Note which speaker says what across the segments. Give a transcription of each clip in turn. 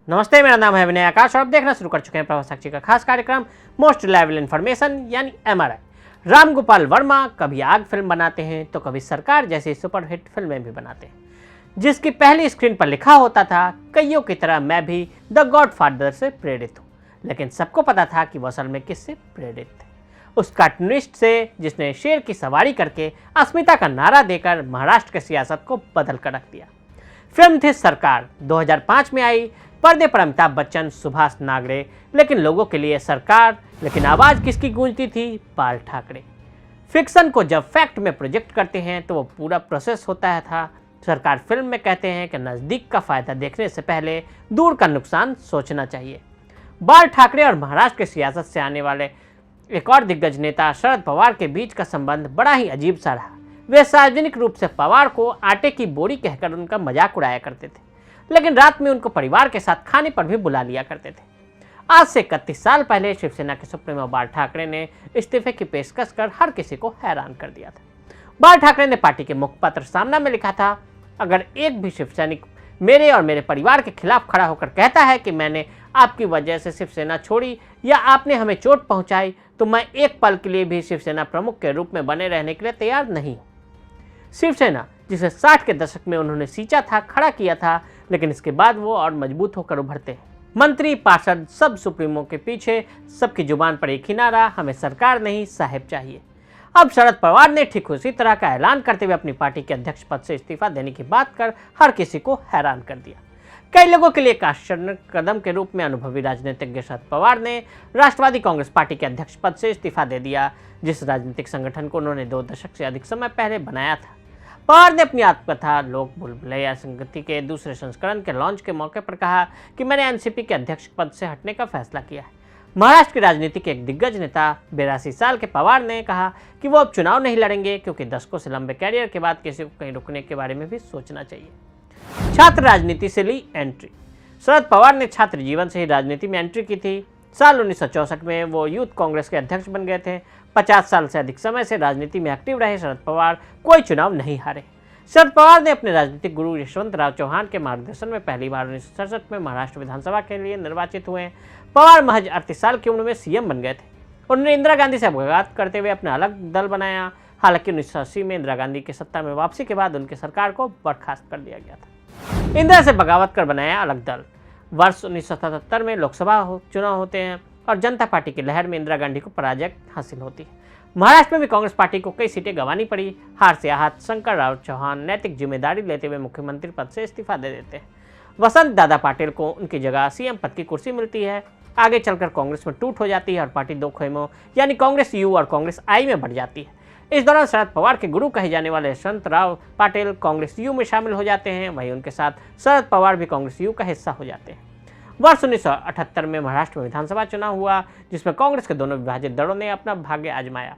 Speaker 1: नमस्ते, मेरा नाम है विनय आकाश और आप देखना शुरू कर चुके हैं प्रभात साक्षी का खास कार्यक्रम मोस्ट रिलायबल इन्फॉर्मेशन यानी MRI। राम गोपाल वर्मा कभी आग फिल्म बनाते हैं तो कभी सरकार जैसी सुपरहिट फिल्में भी बनाते हैं, जिसकी पहली स्क्रीन पर लिखा होता था कईयों की तरह मैं भी द गॉडफादर से प्रेरित हूँ, लेकिन सबको पता था कि वो असल में किससे प्रेरित थे। उस कार्टूनिस्ट से जिसने शेर की सवारी करके अस्मिता का नारा देकर महाराष्ट्र की सियासत को बदल कर रख दिया। फिल्म थी सरकार, 2005 में आई। पर्दे पर अमिताभ बच्चन, सुभाष नागड़े, लेकिन लोगों के लिए सरकार। लेकिन आवाज़ किसकी गूंजती थी? बाल ठाकरे। फिक्शन को जब फैक्ट में प्रोजेक्ट करते हैं तो वो पूरा प्रोसेस होता था। सरकार फिल्म में कहते हैं कि नज़दीक का फ़ायदा देखने से पहले दूर का नुकसान सोचना चाहिए। बाल ठाकरे और महाराष्ट्र की सियासत से आने वाले एक और दिग्गज नेता शरद पवार के बीच का संबंध बड़ा ही अजीब सा रहा। वे सार्वजनिक रूप से पवार को आटे की बोरी कहकर उनका मजाक उड़ाया करते थे, लेकिन रात में उनको परिवार के साथ खाने पर भी बुला लिया करते थे। आज से 31 साल पहले शिवसेना के सुप्रीमो बाल ठाकरे ने इस्तीफे की पेशकश कर हर किसी को हैरान कर दिया था। बाल ठाकरे ने पार्टी के मुखपत्र सामना में लिखा था, अगर एक भी शिवसैनिक मेरे और मेरे परिवार के खिलाफ खड़ा होकर कहता है कि मैंने आपकी वजह से शिवसेना छोड़ी या आपने हमें चोट पहुंचाई, तो मैं एक पल के लिए भी शिवसेना प्रमुख के रूप में बने रहने के लिए तैयार नहीं हूं। शिवसेना जिसे 60 के दशक में उन्होंने सींचा था, खड़ा किया था, लेकिन इसके बाद वो और मजबूत होकर उभरते हैं। मंत्री, पार्षद, सब सुप्रीमो के पीछे सबकी जुबान पर एक ही नारा, हमें सरकार नहीं साहेब चाहिए। अब शरद पवार ने ठीक उसी तरह का ऐलान करते हुए अपनी पार्टी के अध्यक्ष पद से इस्तीफा देने की बात कर हर किसी को हैरान कर दिया। कई लोगों के लिए एक आश्चर्य कदम के रूप में अनुभवी राजनीतिज्ञ शरद पवार ने राष्ट्रवादी कांग्रेस पार्टी के अध्यक्ष पद से इस्तीफा दे दिया, जिस राजनीतिक संगठन को उन्होंने 2 दशक से अधिक समय पहले बनाया था। पवार ने अपनी आत्मकथा लोक भूलभुलैया संगति के दूसरे संस्करण के लॉन्च के मौके पर कहा कि मैंने एनसीपी के अध्यक्ष पद से हटने का फैसला किया है। महाराष्ट्र की राजनीति के एक दिग्गज नेता 82 साल के पवार ने कहा कि वो अब चुनाव नहीं लड़ेंगे, क्योंकि दशकों से लंबे कैरियर के बाद किसी को कहीं रुकने के बारे में भी सोचना चाहिए। छात्र राजनीति से ली एंट्री। शरद पवार ने छात्र जीवन से ही राजनीति में एंट्री की थी। साल 1964 में वो यूथ कांग्रेस के अध्यक्ष बन गए थे। 50 साल से अधिक समय से राजनीति में एक्टिव रहे शरद पवार कोई चुनाव नहीं हारे। शरद पवार ने अपने राजनीतिक गुरु यशवंतराव चौहान के मार्गदर्शन में पहली बार 1967 में महाराष्ट्र विधानसभा के लिए निर्वाचित हुए। पवार महज 38 साल की उम्र में सीएम बन गए थे। उन्होंने इंदिरा गांधी से मुलाकात करते हुए अपना अलग दल बनाया। हालांकि 1980 में इंदिरा गांधी की सत्ता में वापसी के बाद उनकी सरकार को बर्खास्त कर दिया गया था। इंदिरा से बगावत कर बनाया अलग दल। वर्ष 1977 में लोकसभा चुनाव होते हैं और जनता पार्टी की लहर में इंदिरा गांधी को पराजय हासिल होती है। महाराष्ट्र में भी कांग्रेस पार्टी को कई सीटें गंवानी पड़ी। हार से आहत शंकर राव चौहान नैतिक जिम्मेदारी लेते हुए मुख्यमंत्री पद से इस्तीफा दे देते हैं। वसंत दादा पाटिल को उनकी जगह सीएम पद की कुर्सी मिलती है। आगे चलकर कांग्रेस में टूट हो जाती है और पार्टी 2 खेमों यानी कांग्रेस यू और कांग्रेस आई में बढ़ जाती है। इस दौरान शरद पवार के गुरु कहे जाने वाले यशवंत राव पाटिल कांग्रेस यू में शामिल हो जाते हैं। वहीं उनके साथ शरद पवार भी कांग्रेस यू का हिस्सा हो जाते हैं। वर्ष 1978 में महाराष्ट्र में विधानसभा चुनाव हुआ, जिसमें कांग्रेस के दोनों विभाजित दलों ने अपना भाग्य आजमाया।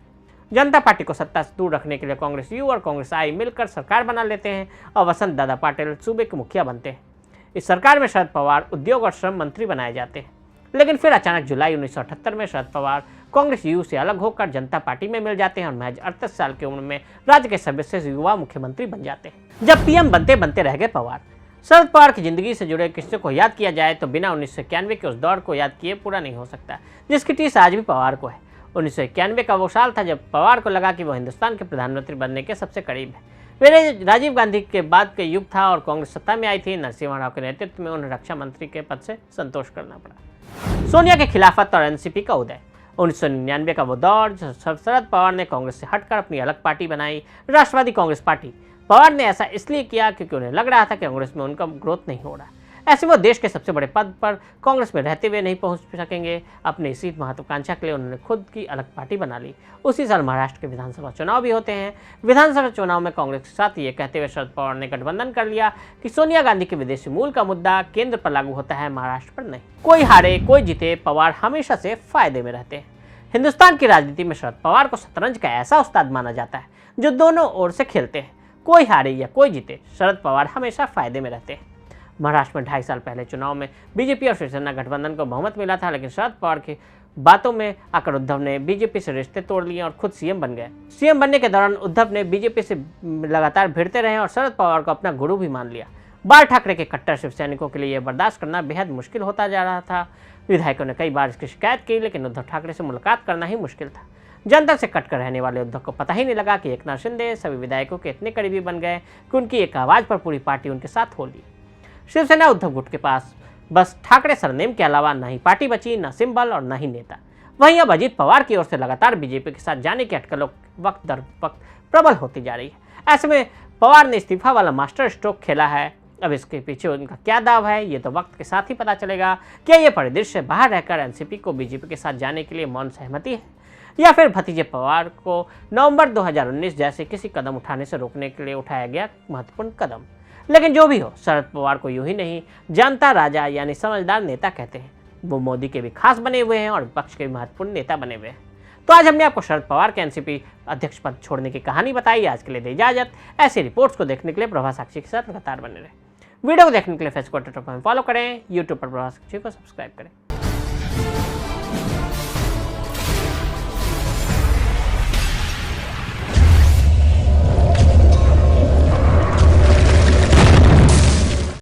Speaker 1: जनता पार्टी को सत्ता से दूर रखने के लिए कांग्रेस यू और कांग्रेस आई मिलकर सरकार बना लेते हैं और वसंत दादा पाटिल सूबे के मुखिया बनते हैं। इस सरकार में शरद पवार उद्योग और श्रम मंत्री बनाए जाते हैं। लेकिन फिर अचानक जुलाई 1978 में शरद पवार कांग्रेस यू से अलग होकर जनता पार्टी में मिल जाते हैं और महज 38 साल की उम्र में राज्य के सबसे युवा मुख्यमंत्री बन जाते हैं। जब पीएम बनते बनते रह गए पवार। शरद पवार की जिंदगी से जुड़े किस्से को याद किया जाए तो बिना 1991 के उस दौर को याद किए पूरा नहीं हो सकता, जिसकी टीस आज भी पवार को है। 1991 का वो साल था जब पवार को लगा कि वो हिंदुस्तान के प्रधानमंत्री बनने के सबसे करीब है। वे राजीव गांधी के बाद के युग था और कांग्रेस सत्ता में आई थी। नरसिम्हा राव के नेतृत्व में उन्हें रक्षा मंत्री के पद से संतोष करना पड़ा। सोनिया के खिलाफत और एनसीपी का उदय। 1999 का वो दौर शरद पवार ने कांग्रेस से हटकर अपनी अलग पार्टी बनाई, राष्ट्रवादी कांग्रेस पार्टी। पवार ने ऐसा इसलिए किया क्योंकि उन्हें लग रहा था कि कांग्रेस में उनका ग्रोथ नहीं हो रहा। ऐसे वो देश के सबसे बड़े पद पर कांग्रेस में रहते हुए नहीं पहुंच सकेंगे। अपनी इसी महत्वाकांक्षा के लिए उन्होंने खुद की अलग पार्टी बना ली। उसी साल महाराष्ट्र के विधानसभा चुनाव भी होते हैं। विधानसभा चुनाव में कांग्रेस के साथ ये कहते हुए शरद पवार ने गठबंधन कर लिया कि सोनिया गांधी के विदेशी मूल का मुद्दा केंद्र पर लागू होता है, महाराष्ट्र पर नहीं। कोई हारे कोई जीते, पवार हमेशा से फायदे में रहते हैं। हिंदुस्तान की राजनीति में शरद पवार को शतरंज का ऐसा उस्ताद माना जाता है जो दोनों ओर से खेलते हैं। कोई हारे या कोई जीते, शरद पवार हमेशा फायदे में रहते हैं। महाराष्ट्र में 2.5 साल पहले चुनाव में बीजेपी और शिवसेना गठबंधन को बहुमत मिला था, लेकिन शरद पवार की बातों में आकर उद्धव ने बीजेपी से रिश्ते तोड़ लिए और खुद सीएम बन गए। सीएम बनने के दौरान उद्धव ने बीजेपी से लगातार भिड़ते रहे और शरद पवार को अपना गुरु भी मान लिया। बाल ठाकरे के कट्टर शिव सैनिकों के लिए यह बर्दाश्त करना बेहद मुश्किल होता जा रहा था। विधायकों ने कई बार इसकी शिकायत की, लेकिन उद्धव ठाकरे से मुलाकात करना ही मुश्किल था। जनता से कटकर रहने वाले उद्धव को पता ही नहीं लगा कि एकनाथ शिंदे सभी विधायकों के इतने करीबी बन गए कि उनकी एक आवाज़ पर पूरी पार्टी उनके साथ हो ली। शिवसेना उद्धव गुट के पास बस ठाकरे सरनेम के अलावा न ही पार्टी बची, न सिंबल और न ही नेता। वहीं अब अजीत पवार की ओर से लगातार बीजेपी के साथ जाने की अटकलों वक्त दर वक्त प्रबल होती जा रही है। ऐसे में पवार ने इस्तीफा वाला मास्टर स्ट्रोक खेला है। अब इसके पीछे उनका क्या दाव है, ये तो वक्त के साथ ही पता चलेगा। क्या ये परिदृश्य बाहर रहकर एनसीपी को बीजेपी के साथ जाने के लिए मौन सहमति है, या फिर भतीजे पवार को नवंबर 2019 जैसे किसी कदम उठाने से रोकने के लिए उठाया गया महत्वपूर्ण कदम। लेकिन जो भी हो, शरद पवार को यूं ही नहीं, जनता राजा यानी समझदार नेता कहते हैं। वो मोदी के भी खास बने हुए हैं और विपक्ष के भी महत्वपूर्ण नेता बने हुए हैं। तो आज हमने आपको शरद पवार के एनसीपी अध्यक्ष पद छोड़ने की कहानी बताई। आज के लिए दे इजाजत। ऐसी रिपोर्ट्स को देखने के लिए प्रभा साक्षी के साथ लगातार बने रहे। वीडियो को देखने के लिए फेसबुक, ट्विटर पर फॉलो करें, यूट्यूब पर प्रभा साक्षी को सब्सक्राइब करें।